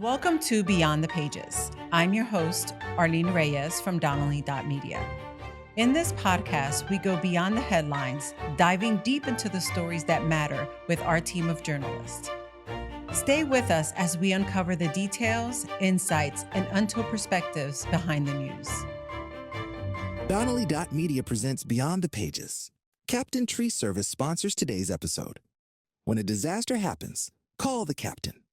Welcome to Beyond the Pages. I'm your host, Arlene Reyes from Donnelly.media. In this podcast, we go beyond the headlines, diving deep into the stories that matter with our team of journalists. Stay with us as we uncover the details, insights, and untold perspectives behind the news. Donnelly.media presents Beyond the Pages. Captain Tree Service sponsors today's episode. When a disaster happens, call the captain.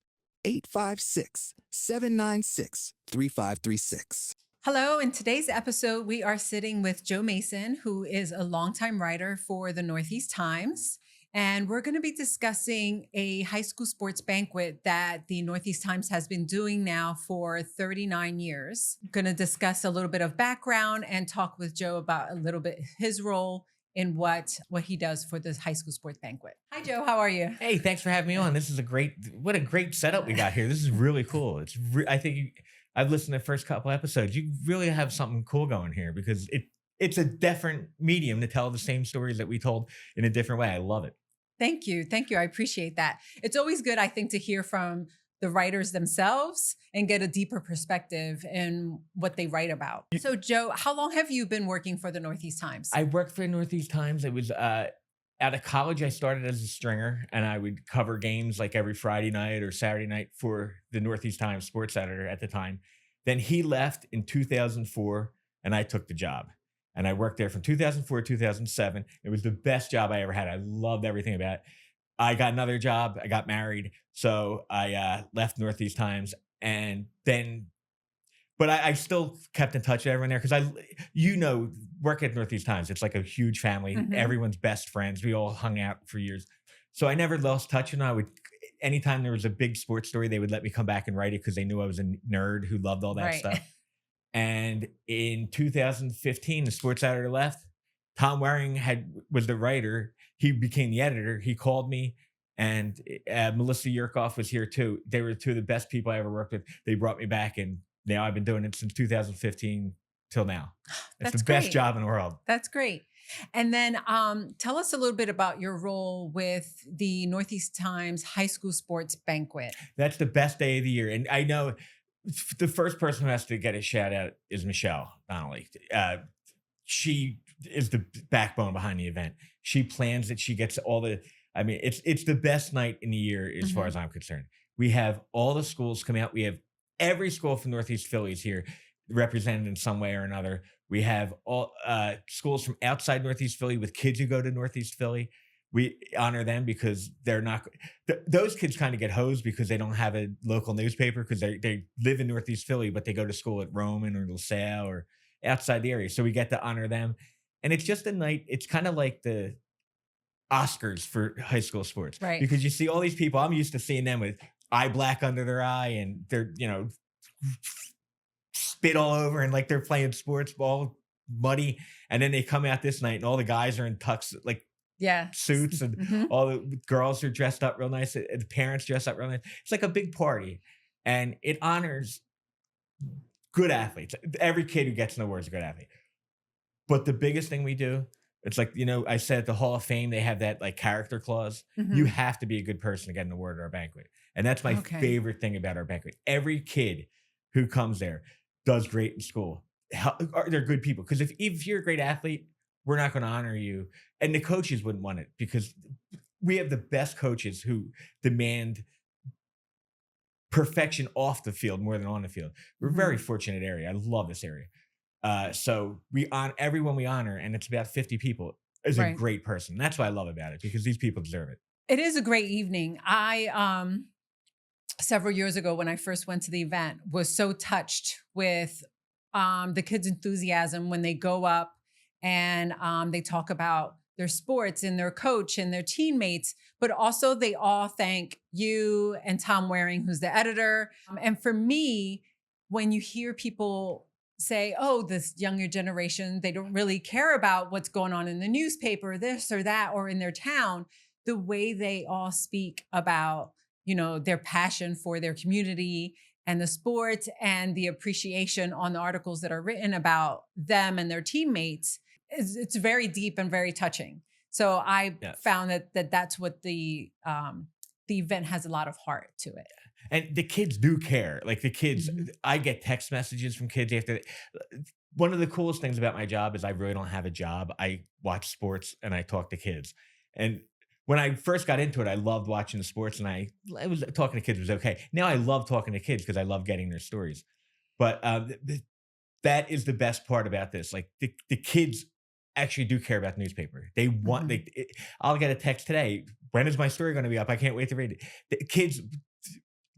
856-796-3536. Hello, in today's episode, we are sitting with Joe Mason, who is a longtime writer for the Northeast Times. And we're going to be discussing a high school sports banquet that the Northeast Times has been doing now for 39 years. Going to discuss a little bit of background and talk with Joe about a little bit his role in what he does for this high school sports banquet. Hi, Joe. How are you? Hey, thanks for having me on. This is what a great setup we got here. This is really cool. I think I've listened to the first couple episodes. You really have something cool going here because it's a different medium to tell the same stories that we told in a different way. I love it. Thank you. Thank you. I appreciate that. It's always good, I think, to hear from the writers themselves and get a deeper perspective in what they write about. So, Joe, how long have you been working for the Northeast Times? I worked for the Northeast Times. It was out of college. I started as a stringer, and I would cover games like every Friday night or Saturday night for the Northeast Times sports editor at the time. Then he left in 2004, and I took the job. And I worked there from 2004 to 2007. It was the best job I ever had. I loved everything about it. I got another job. I got married. So I left Northeast Times. And then, but I still kept in touch with everyone there because work at Northeast Times. It's like a huge family. Mhm. Everyone's best friends. We all hung out for years. So I never lost touch. And anytime there was a big sports story, they would let me come back and write it because they knew I was a nerd who loved all that Right. stuff. And in 2015, the sports editor left. Tom Waring was the writer. He became the editor. He called me, and Melissa Yurkoff was here too. They were two of the best people I ever worked with. They brought me back, and now I've been doing it since 2015 till now. It's That's the best great. job in the world. That's great. And then tell us a little bit about your role with the Northeast Times High School Sports Banquet. That's the best day of the year. And I know the first person who has to get a shout out is Michelle Donnelly. She is the backbone behind the event. She plans it. She gets it's the best night in the year as far as I'm concerned. We have all the schools come out. We have every school from Northeast Philly is here represented in some way or another. We have all schools from outside Northeast Philly with kids who go to Northeast Philly. We honor them because they're not. Those kids kind of get hosed because they don't have a local newspaper because they live in Northeast Philly, but they go to school at Roman or LaSalle or outside the area. So we get to honor them. And it's just a night. It's kind of like the Oscars for high school sports. Right. Because you see all these people, I'm used to seeing them with eye black under their eye and they're, spit all over and like they're playing sports ball, muddy. And then they come out this night and all the guys are in tux, like suits and all the girls are dressed up real nice. The parents dress up real nice. It's like a big party and it honors good athletes. Every kid who gets an award is a good athlete. But the biggest thing we do, it's like, I said at the Hall of Fame, they have that like character clause. You have to be a good person to get an award at our banquet. And that's my favorite thing about our banquet. Every kid who comes there does great in school. They're good people. Because if you're a great athlete, we're not going to honor you. And the coaches wouldn't want it because we have the best coaches who demand perfection off the field more than on the field. We're a very fortunate area. I love this area. So we on everyone we honor, and it's about 50 people, is a great person. That's what I love about it because these people deserve it. It is a great evening. I several years ago when I first went to the event was so touched with the kids' enthusiasm when they go up and they talk about their sports and their coach and their teammates, but also they all thank you and Tom Waring, who's the editor. And for me, when you hear people say, oh, this younger generation, they don't really care about what's going on in the newspaper, this or that, or in their town, the way they all speak about, their passion for their community and the sports and the appreciation on the articles that are written about them and their teammates, it's very deep and very touching. So I found that that's what the the event has a lot of heart to it. And the kids do care. Like the kids, Mhm. I get text messages from kids after. One of the coolest things about my job is I really don't have a job. I watch sports and I talk to kids. And when I first got into it, I loved watching the sports, and I was talking to kids was okay. Now I love talking to kids because I love getting their stories. But that is the best part about this. Like the kids actually do care about the newspaper. They want. Mhm. I'll get a text today. When is my story going to be up? I can't wait to read it. The kids,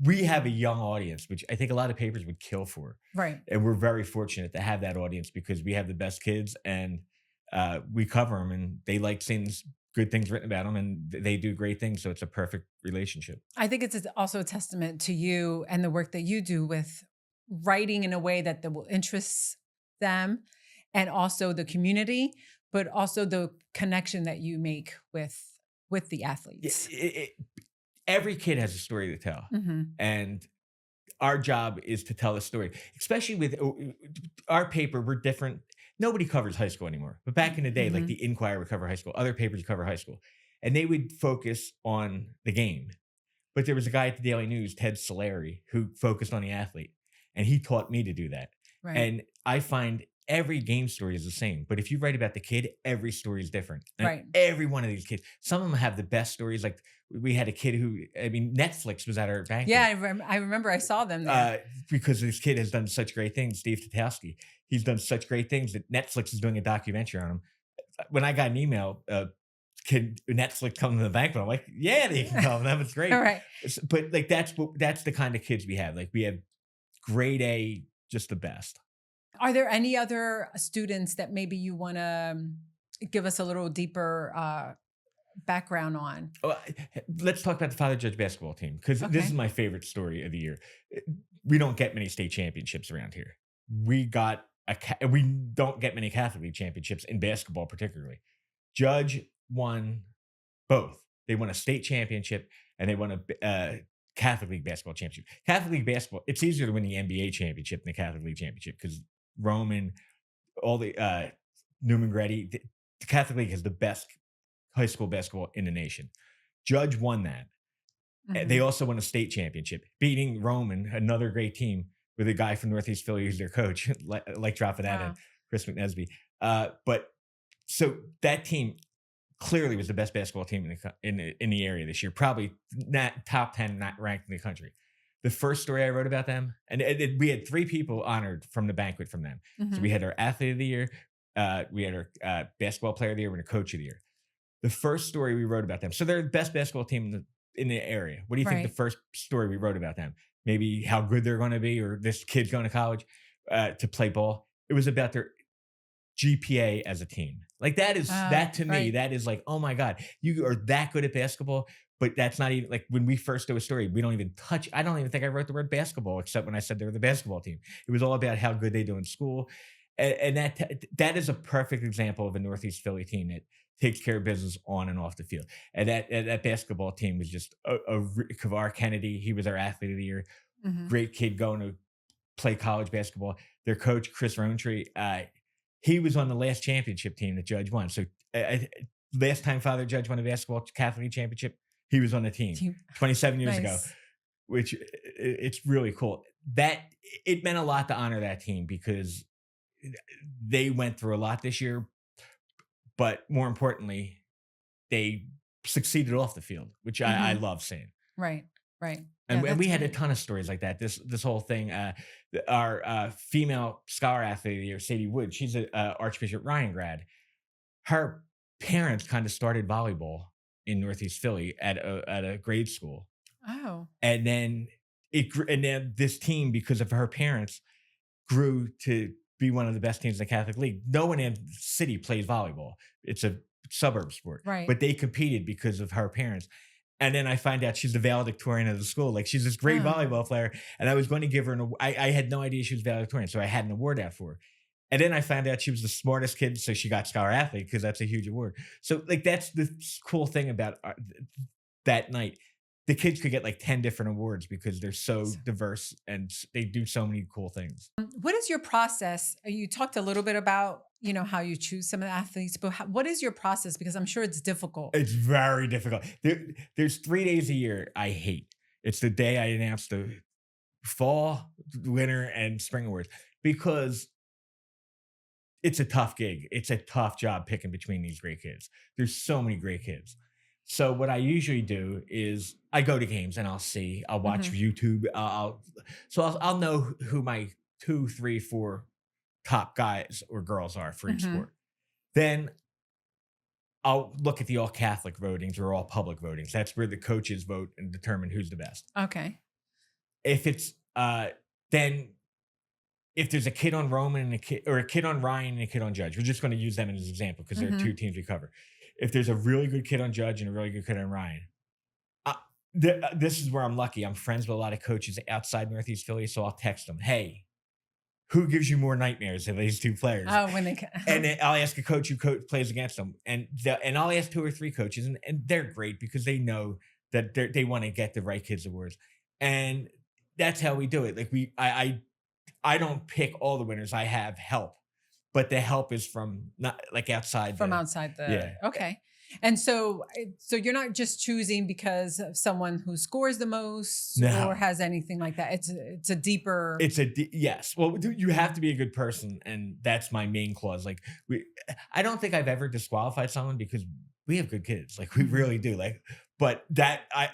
we have a young audience, which I think a lot of papers would kill for. Right. And we're very fortunate to have that audience because we have the best kids, and we cover them, and they like seeing good things written about them, and they do great things. So it's a perfect relationship. I think it's also a testament to you and the work that you do with writing in a way that will interest them and also the community, but also the connection that you make with the Yeah, athletes. every kid has a story to tell, Mhm. and our job is to tell a story, especially with our paper. We're different. Nobody covers high school anymore. But back in the day, like Mhm. the Inquirer would cover high school, other papers would cover high school, and they would focus on the game. But there was a guy at the Daily News, Ted Solari, who focused on the athlete, and he taught me to do that. Right. And I find every game story is the same, but if you write about the kid, every story is different. And Right. every one of these kids, some of them have the best stories. Like we had a kid who, I mean, Netflix was at our Yeah, banquet I remember I saw them there. because this kid has done such great things. Steve Tatowski, he's done such great things that Netflix is doing a documentary on him. When I got an email, can Netflix come to the banquet? I'm like, yeah, they can come. That was All great. right. But like that's the kind of kids we have. Like we have grade A, just the best. Are there any other students that maybe you want to give us a little deeper background on? Oh, let's talk about the Father Judge basketball team because this is Okay. my favorite story of the year. We don't get many state championships around here. We don't get many Catholic League championships in basketball, particularly. Judge won both. They won a state championship and they won a Catholic League basketball championship. Catholic League basketball, it's easier to win the NBA championship than the Catholic League championship because Roman, all the Newman Gretty, the Catholic League has the best high school basketball in the nation. Judge won that. They Mhm. also won a state championship, beating Roman, another great team, with a guy from Northeast Philly who's their coach, like dropping that in, Wow. Chris McNesby. But so that team clearly was the best basketball team in the area this year, probably not top 10, not ranked in the country. The first story I wrote about them, and we had three people honored from the banquet from them. So we Mhm. had our athlete of the year, we had our basketball player of the year, and a coach of the year. The first story we wrote about them. So they're the best basketball team in the area. What do you think the Right. first story we wrote about them? Maybe how good they're going to be, or this kid's going to college to play ball. It was about their GPA as a team. Like that to me, Right. that is like, oh my God, you are that good at basketball. But that's not even like when we first do a story, we don't even touch. I don't even think I wrote the word basketball except when I said they were the basketball team. It was all about how good they do in school. And that is a perfect example of a Northeast Philly team that takes care of business on and off the field. And that basketball team was just Kavar Kennedy. He was our athlete of the year. Mhm. Great kid going to play college basketball. Their coach, Chris Rowntree, he was on the last championship team that Judge won. So last time Father Judge won a basketball Catholic League championship, he was on the team Team. 27 years ago, Nice. which it's really cool. That it meant a lot to honor that team because they went through a lot this year, but more importantly, they succeeded off the field, which I Mhm. love seeing. Right. Right. Yeah, And that's we had a great. ton of stories like that. This whole thing. Our female scholar athlete of the year, Sadie Wood, she's a Archbishop Ryan grad. Her parents kind of started volleyball in Northeast Philly at a grade school, Oh. and then and then this team, because of her parents, grew to be one of the best teams in the Catholic League. No one in the city plays volleyball. It's a suburb sport, Right. but they competed because of her parents. And then I find out she's the valedictorian of the school. Like she's this great Oh. volleyball player. And I was going to give her I had no idea she was valedictorian. So I had an award out for her. And then I found out she was the smartest kid. So she got scholar athlete because that's a huge award. So like, that's the cool thing about that night. The kids could get like 10 different awards because they're so diverse and they do so many cool things. What is your process? You talked a little bit about how you choose some of the athletes, but what is your process? Because I'm sure it's difficult. It's very difficult. There's 3 days a year I hate. It's the day I announce the fall, winter, and spring awards because it's a tough gig. It's a tough job picking between these great kids. There's so many great kids. So what I usually do is I go to games and I'll watch Mhm. YouTube. I'll know who my 2, 3, 4 top guys or girls are for each Mhm. sport. Then I'll look at the all Catholic votings or all public votings. That's where the coaches vote and determine who's the best. Okay. If it's then if there's a kid on Roman and a kid on Ryan and a kid on Judge, we're just going to use them as an example because they're two Mhm. teams we cover. If there's a really good kid on Judge and a really good kid on Ryan, uh, this is where I'm lucky. I'm friends with a lot of coaches outside Northeast Philly, so I'll text them, "Hey, who gives you more nightmares of these two players?" Oh, when they And then I'll ask a coach who plays against them, and I'll ask 2 or 3 coaches, and they're great because they know that they want to get the right kids awards, and that's how we do it. Like I don't pick all the winners. I have help, but the help is from not like outside from the outside yeah. okay. And so you're not just choosing because of someone who scores the most or No, has anything like that. It's a deeper. yes. Well, you have to be a good person, and that's my main clause. Like I don't think I've ever disqualified someone because we have good kids. Like we Mhm. really do. Like, but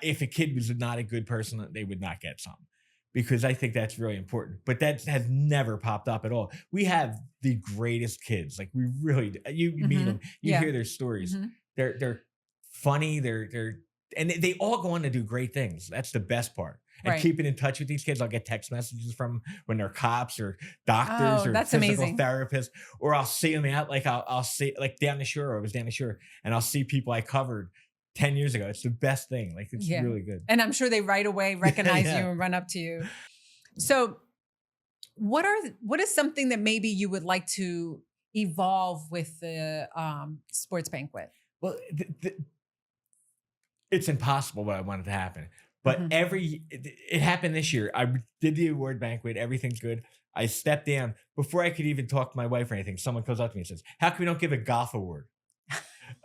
if a kid was not a good person, they would not get some because I think that's really important. But that has never popped up at all. We have the greatest kids. Like we really do. You meet them, Mhm. you Yeah. hear their stories. Mhm. They're funny. They're and they all go on to do great things. That's the best part. And Right. keeping in touch with these kids, I'll get text messages from when they're cops or doctors Oh, or that's physical amazing. therapists, or I'll see them out. Like I'll see like down the shore. I was down the shore, and I'll see people I covered 10 years ago. It's the best thing. Like it's Yeah. really good. And I'm sure they right away recognize you Yeah. and run up to you. So what is something that maybe you would like to evolve with the sports banquet? Well, it's impossible what I wanted to happen. But Mhm. it happened this year. I did the award banquet. Everything's good. I stepped down before I could even talk to my wife or anything. Someone comes up to me and says, "How come we don't give a golf award?"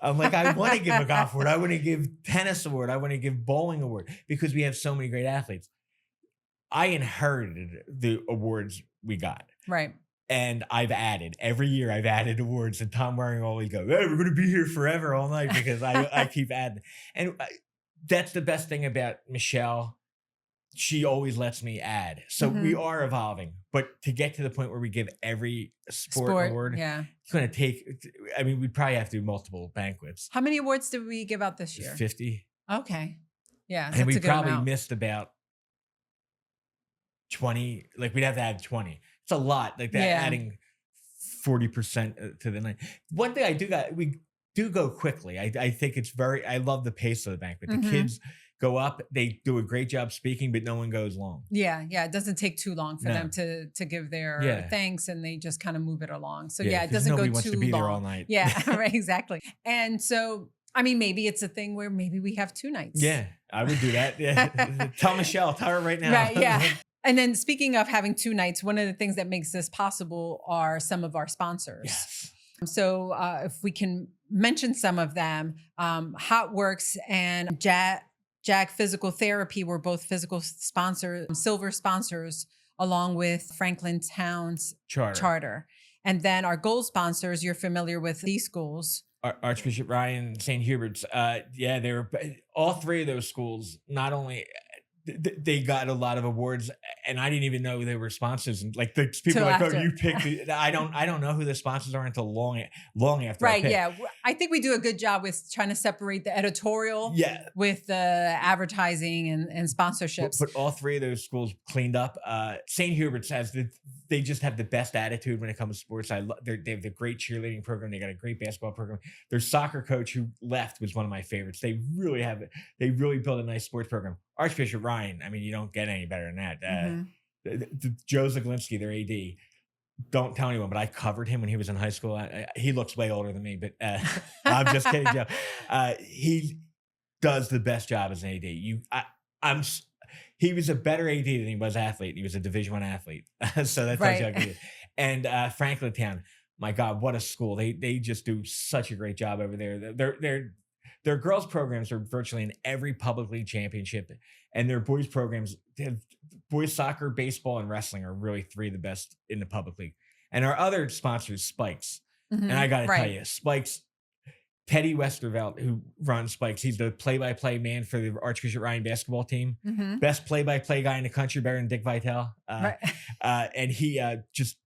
I'm like, I want to give a golf award. I want to give tennis award. I want to give bowling award because we have so many great athletes. I inherited the awards we got. Right. And I've added every year. I've added awards, and Tom Waring always goes, "Hey, we're going to be here forever, all night," because I keep adding. And that's the best thing about Michelle. She always lets me add. So we Mhm. are evolving. But to get to the point where we give every sport an Sport. award, Yeah. it's going to take. I mean, we probably have to do multiple banquets. How many awards did we give out this year? 50, Okay. Yeah, and that's we a good probably amount. missed about 20. Like we'd have to add 20. It's a lot. Like that, Yeah. adding 40% to the night. One thing we do go quickly. I think I love the pace of the banquet. The Mhm. kids go up, they do a great job speaking, but no one goes long. Yeah, yeah. It doesn't take too long for them No. to give their Yeah. thanks, and they just kind of move it along. So Yeah. yeah, it Because doesn't go nobody wants to too be there all long. night. Yeah, right, exactly. And so I mean, maybe it's a thing where maybe we have 2 nights. Yeah. I would do that. Yeah. Tell Michelle, tell her right now. Right, yeah. And then speaking of having 2 nights, one of the things that makes this possible are some of our sponsors. Yes. So if we can mention some of them, Hot Works and Jag Physical Therapy were both physical sponsors, silver sponsors, along with Franklin Town's Charter. charter. And then our gold sponsors, you're familiar with these schools. Archbishop Ryan, St. Hubert's. Yeah, they were all 3 of those schools. Not only they got a lot of awards, and I didn't even know they were sponsors. And like the people Till are like, "Oh, after. you picked." I don't know who the sponsors are until long after. I Right, pick. yeah. I think we do a good job with trying to separate the editorial Yeah. with the advertising and sponsorships. But all 3 of those schools cleaned up. St. Hubert's they just have the best attitude when it comes to sports. They have the great cheerleading program. They got a great basketball program. Their soccer coach who left was one of my favorites. They really built a nice sports program. Archbishop Ryan, I mean, you don't get any better than that. Mhm. Joe Zaglinski, their AD, don't tell anyone, but I covered him when he was in high school. He looks way older than me, but I'm just kidding, Joe. He does the best job as an AD. He was a better AD than he was athlete. He was a Division I athlete, so that tells you how good he Right. is. And Franklin Town, my God, what a school. They just do such a great job over there. Their girls programs are virtually in every public league championship, and their boys programs, they have boys soccer, baseball, and wrestling are really three of the best in the public league. And our other sponsor is Spikes. And I got to tell Right. you, Spikes, Teddy Westervelt, who runs Spikes, he's the play-by-play man for the Archbishop Ryan basketball team. Mhm. Best play-by-play guy in the country, better than Dick Vitale. Right. And he just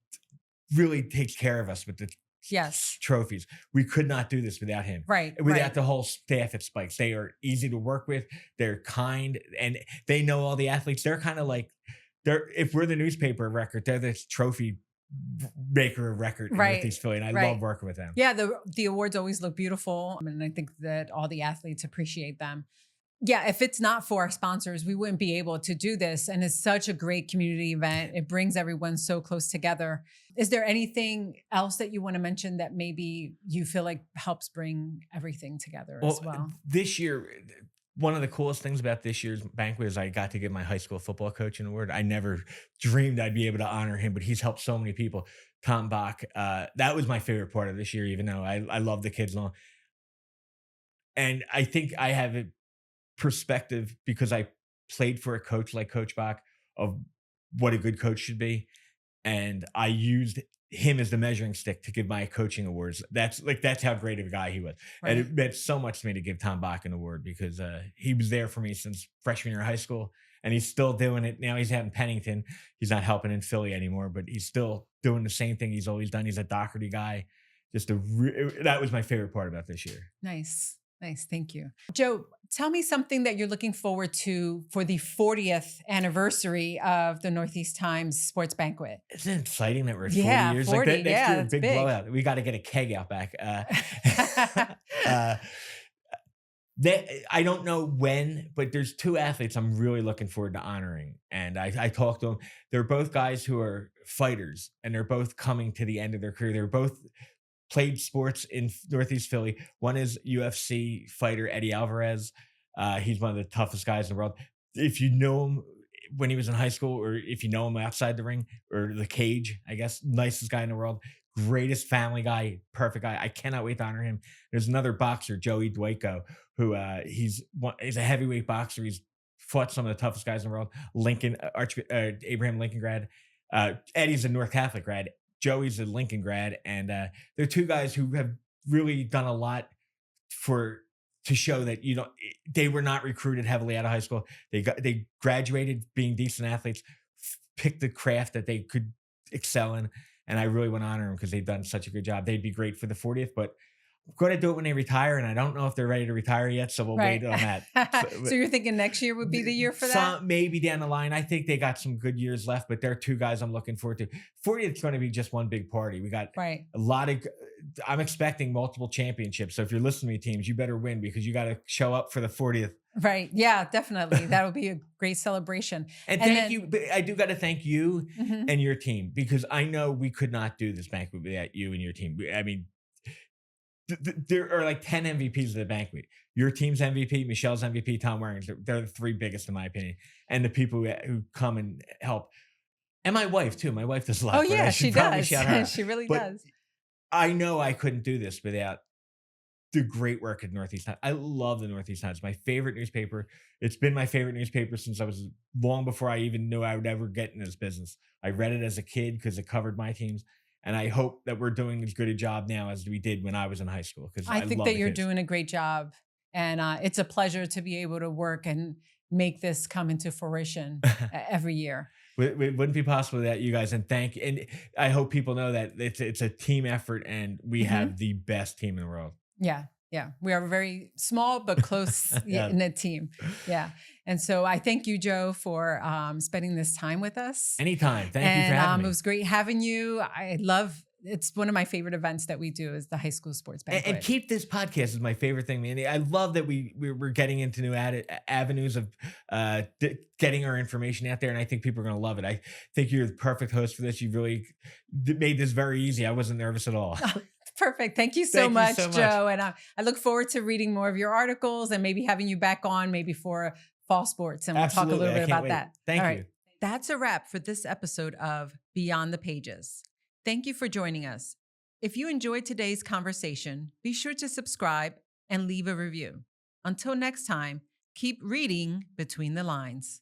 really takes care of us with the Yes. trophies. We could not do this without him. Right. Without Right. the whole staff at Spikes. They are easy to work with. They're kind, and they know all the athletes. They're kind of like, if we're the newspaper of record, they're the trophy maker of record in Right. Northeast Philly, and I Right. love working with them. Yeah, the awards always look beautiful, and I think that all the athletes appreciate them. Yeah, if it's not for our sponsors, we wouldn't be able to do this. And it's such a great community event. It brings everyone so close together. Is there anything else that you want to mention that maybe you feel like helps bring everything together as well? This year, one of the coolest things about this year's banquet is I got to give my high school football coach an award. I never dreamed I'd be able to honor him, but he's helped so many people. Tom Bach, that was my favorite part of this year, even though I love the kids and all. And I think I have a perspective because I played for a coach like Coach Bach of what a good coach should be. And I used him as the measuring stick to give my coaching awards. That's how great of a guy he was. Right. And it meant so much to me to give Tom Bach an award because he was there for me since freshman year of high school. And he's still doing it. Now he's out in Pennington. He's not helping in Philly anymore, but he's still doing the same thing he's always done. He's a Doherty guy. That was my favorite part about this year. Nice. Nice. Thank you. Joe, tell me something that you're looking forward to for the 40th anniversary of the Northeast Times Sports Banquet. Isn't it exciting that we're at 40 Yeah, years? 40, Like that, next yeah, year, a it's big big. blowout. We got to get a keg out back. I don't know when, but there's two athletes I'm really looking forward to honoring. And I talked to them. They're both guys who are fighters, and they're both coming to the end of their career. They're both played sports in Northeast Philly. One is UFC fighter Eddie Alvarez. He's one of the toughest guys in the world. If you know him when he was in high school, or if you know him outside the ring or the cage, I guess, nicest guy in the world, greatest family guy, perfect guy. I cannot wait to honor him. There's another boxer, Joey Dwayko, who he's a heavyweight boxer. He's fought some of the toughest guys in the world. Abraham Lincoln grad. Eddie's a North Catholic grad. Joey's a Lincoln grad, and they're two guys who have really done a lot to show that they were not recruited heavily out of high school. They graduated being decent athletes, picked the craft that they could excel in, and I really want to honor them because they've done such a good job. They'd be great for the 40th, but I'm going to do it when they retire, and I don't know if they're ready to retire yet, so we'll wait on that. So you're thinking next year would be the year for that? Maybe down the line. I think they got some good years left, but they're two guys I'm looking forward to. 40th is going to be just one big party. We got a lot of. I'm expecting multiple championships. So if you're listening to me, teams, you better win because you got to show up for the 40th. Right. Yeah, definitely. That would be a great celebration. And thank you. I do got to thank you Mhm. and your team because I know we could not do this banquet without you and your team. I mean, there are like 10 MVPs of the banquet. Your team's MVP, Michelle's MVP, Tom Waring's. They're the three biggest in my opinion. And the people who come and help. And my wife too. My wife does a lot. Oh but I yeah, should she probably does. shout her out. She really But does. I know I couldn't do this without the great work at Northeast Times. I love the Northeast Times. My favorite newspaper. It's been my favorite newspaper since I was long before I even knew I would ever get in this business. I read it as a kid because it covered my teams. And I hope that we're doing as good a job now as we did when I was in high school. Because I think love that the you're kids. doing a great job. And it's a pleasure to be able to work and make this come into fruition every year. It wouldn't be possible without you guys. And I hope people know that it's a team effort and we have the best team in the world. Yeah. Yeah. We are a very small but close knit team. Yeah. And so I thank you, Joe, for spending this time with us. Anytime. Thank you for having me. It was great having you. It's one of my favorite events that we do is the high school sports banquet. And keep this podcast is my favorite thing, man. I love that we're getting into new avenues of getting our information out there, and I think people are going to love it. I think you're the perfect host for this. You really made this very easy. I wasn't nervous at all. Perfect. Thank you so much, Joe. And I look forward to reading more of your articles and maybe having you back on maybe for fall sports, and we'll talk a little bit about that. Thank you. That's a wrap for this episode of Beyond the Pages. Thank you for joining us. If you enjoyed today's conversation, be sure to subscribe and leave a review. Until next time, keep reading between the lines.